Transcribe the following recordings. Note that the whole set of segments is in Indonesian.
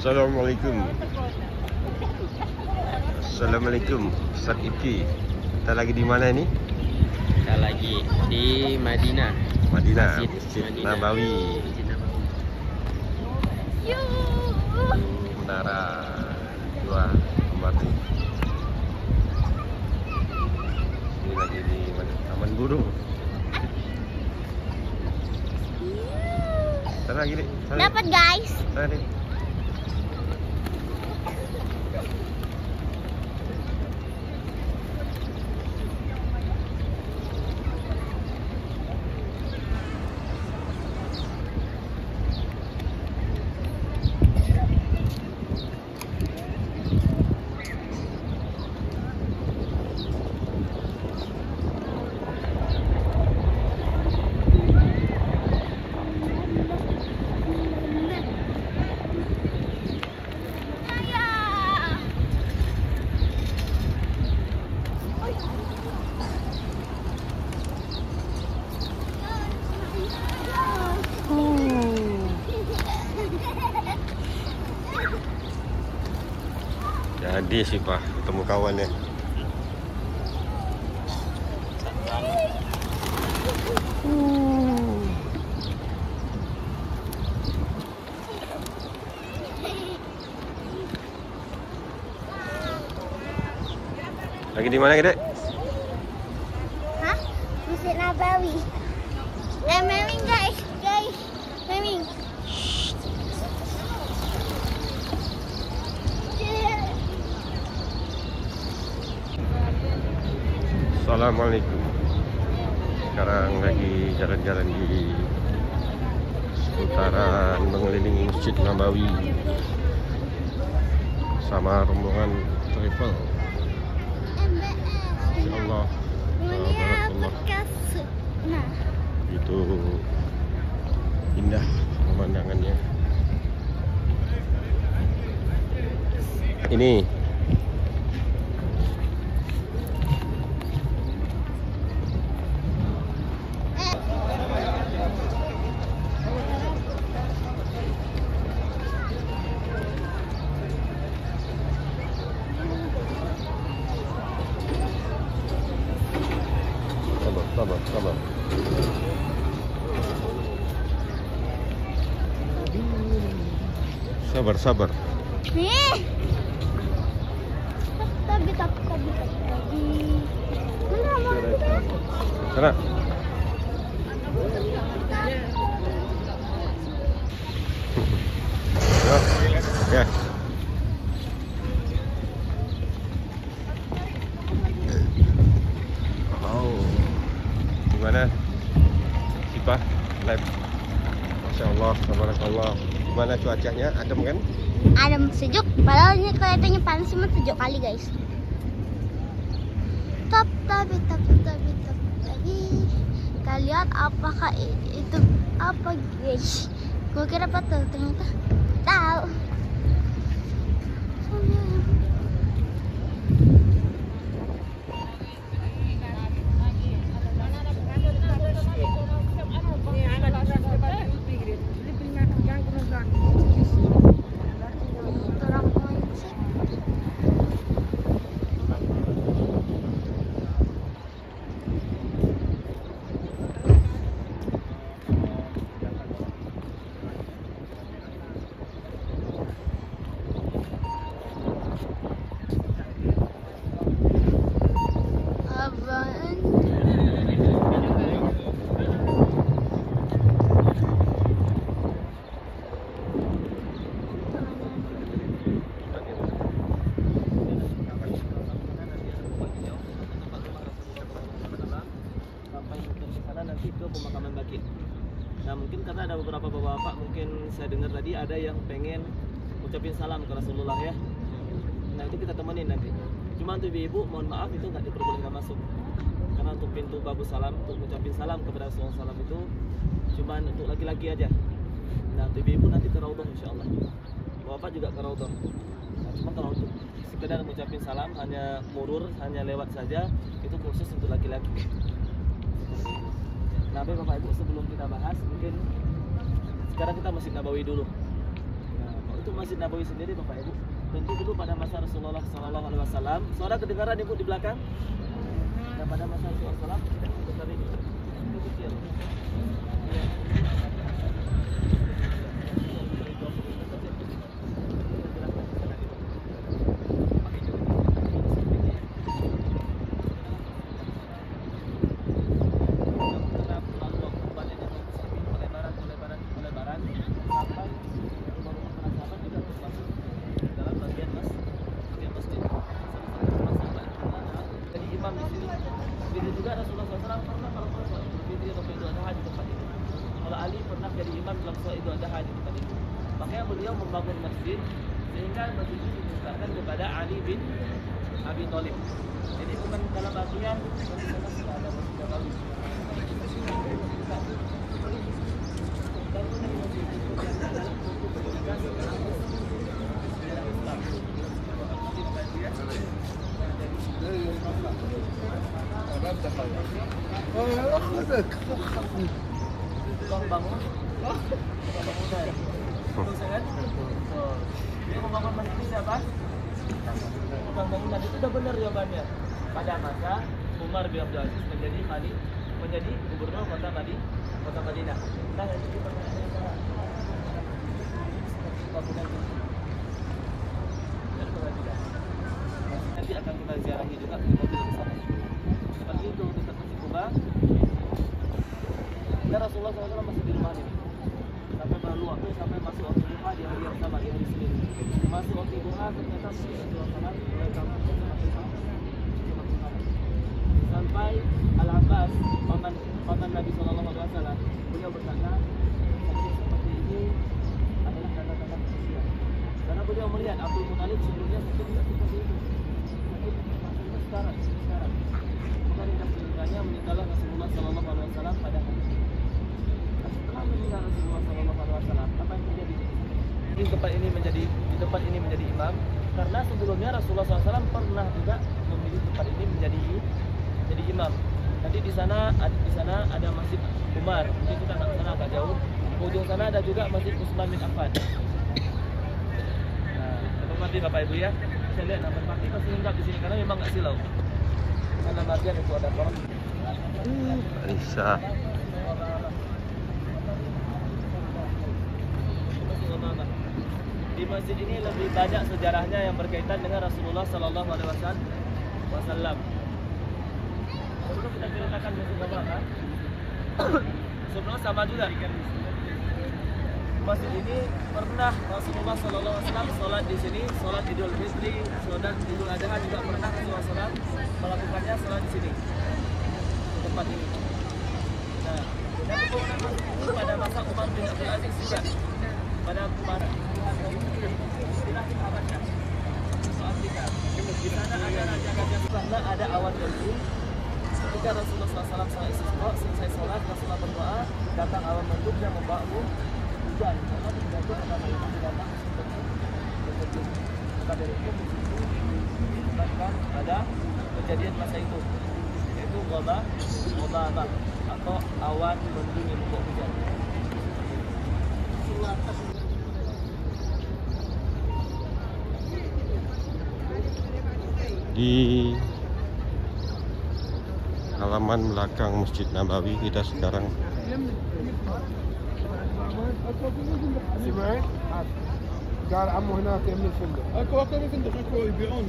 Assalamualaikum. Assalamualaikum Ustaz Iki. Kita lagi di mana ini? Kita lagi di Madinah. Masjid Madinah. Nabawi. Masjid Nabawi. Menara dua Mati. Ini lagi di mana? Taman Burung. Sana lagi nih. Dapat guys. Sana nih. Jadi sih Pak, ketemu kawan ya. Lagi di mana, Gede? Hah? Masjid Nabawi. Meming guys. Meming. Assalamualaikum. Sekarang lagi jalan-jalan di seputaran mengelilingi Masjid Nabawi sama rombongan travel. Insyaallah. Barakallah. Nah, Itu indah pemandangannya. Ini sabar. Sabar. nih. Tapi. Sana. Ya. Gimana? Sipah live. Masya Allah, tabarakallah. Gimana cuacanya? Adem kan? Adem, sejuk. Padahal ini kelihatannya panas, cuma sejuk kali guys. Tapi. Kita lihat apakah itu apa guys? Gue kira apa tuh? Ternyata tahu. Nanti ke pemakaman Baqi'. Nah mungkin karena ada beberapa bapak-bapak, mungkin saya dengar tadi ada yang pengen ucapin salam ke Rasulullah ya. Nah itu kita temenin nanti. Cuma untuk ibu-ibu mohon maaf itu nggak diperbolehkan masuk. Karena untuk pintu babu salam, untuk ucapin salam kepada Rasulullah SAW itu cuma untuk laki-laki aja. Nah untuk ibu-ibu nanti ke Raudhah insyaallah. Bapak juga ke Raudhah. Nah, cuma kalau untuk sekedar mengucapin salam hanya murur, hanya lewat saja, itu khusus untuk laki-laki. Nah, Bapak Ibu sebelum kita bahas, mungkin sekarang kita Masjid Nabawi dulu. Nah, untuk Masjid Nabawi sendiri Bapak Ibu, tentu dulu pada masa Rasulullah SAW, suara kedengaran Ibu di belakang. Dan pada masa Rasulullah SAW, besar ini kecil. Makanya beliau membangun masjid sehingga masjid ini dinisbatkan kepada Ali bin Abi Thalib. Jadi bukan dalam artian di sana sudah ada masjid Nabawi. Bangun. Dia membangun masjid ini siapa? Tukang bangunan itu sudah benar jawabannya. Pada masa Umar bin Abdul Aziz menjadi gubernur kota Madinah. Nah, yang itu pertanyaannya salah. Nanti akan kita ziarahi juga kita di sana. Seperti itu dekat Masjid Kuba. Dan Rasulullah SAW masih di rumah ini. Sampai berlalu waktu sampai masuk waktu duha di hari yang sama, di hari Senin. Masuk waktu duha ternyata Rasulullah SAW mulai kampung sampai Al-Abbas, paman Nabi SAW, beliau berkata, sakit seperti ini adalah tanda-tanda kematian. Karena beliau melihat Abdul Muthalib sebelumnya sakit tidak seperti itu. Sakit sekarang. Bukan tidak ceritanya meninggallah Rasulullah SAW pada hari ini. Setelah meninggal Rasulullah SAW, apa yang terjadi? Di tempat ini menjadi imam karena sebelumnya Rasulullah SAW pernah juga memilih tempat ini menjadi imam. Nanti di sana ada Masjid Umar, mungkin kita nggak sana agak jauh. Di ujung sana ada juga Masjid Utsman bin Affan. Nah, tempat Bapak Ibu ya, saya lihat nama mati pasti hinggap di sini karena memang nggak silau. Karena bagian itu ada orang. Bisa. Di masjid ini lebih banyak sejarahnya yang berkaitan dengan Rasulullah SAW. Sebelum kita ceritakan masjid berapa? Sebelumnya sama juga. Masjid ini pernah Rasulullah SAW sholat di sini, sholat Idul Fitri, sholat Idul Adha juga pernah Rasulullah SAW melakukannya sholat di sini, di tempat ini. Nah, pada masa Umar bin Abdul Aziz juga, pada masa di sana ada raja-raja karena ada awan mendung. Ketika Rasulullah SAW selesai sholat, Rasulullah berdoa, datang awan mendung yang membawa hujan. Karena tidak datang maka dari itu disebutkan ada kejadian masa itu, yaitu ghabah atau awan mendung yang membawa hujan. Di halaman belakang Masjid Nabawi kita sekarang قال عمو هناك يمين الفندق اكو فندق اكو يبيعون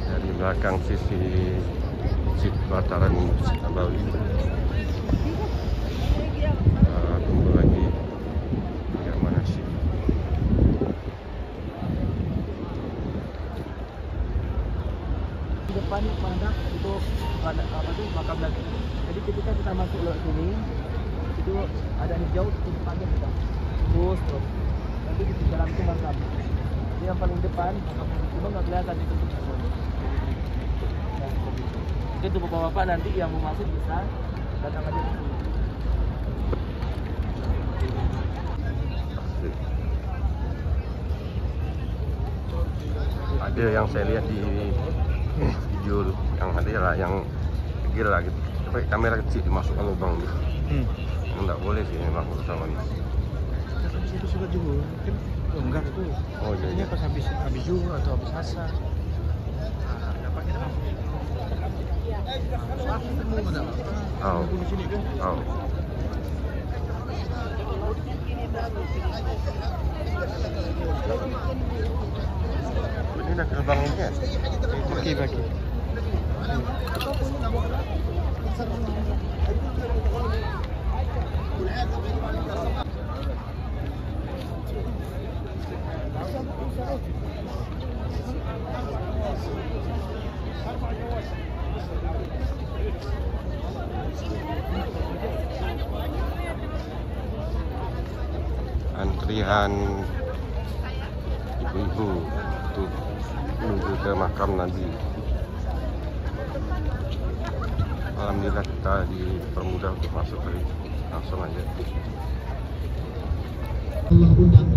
dari belakang sisi Masjid Pelataran Masjid Nabawi. Tunggu lagi yang mana sih? Di depan mana itu ada apa tuh makam lagi. Jadi ketika kita masuk lewat sini itu ada hijau di depannya kita terus. Nanti di dalam itu makam. Ini yang paling depan makam cuma nggak kelihatan itu. Itu bapak-bapak nanti yang mau masuk bisa datang aja di sini. Ada yang saya lihat di video yang ada lah yang pinggir lah gitu. Pakai kamera kecil dimasukkan lubang gitu. Enggak boleh sih memang pertama ini. Habis itu sholat zuhur kan longgar tuh. Oh iya. Ini pas habis zuhur atau habis asar. Dapatnya Oh. di sini kan. Oh. Ini nak gerbang ini ya? Bagi. Antrian ibu-ibu untuk menuju ke makam Nabi. Alhamdulillah kita dipermudah untuk masuk tadi, langsung aja. Allah undang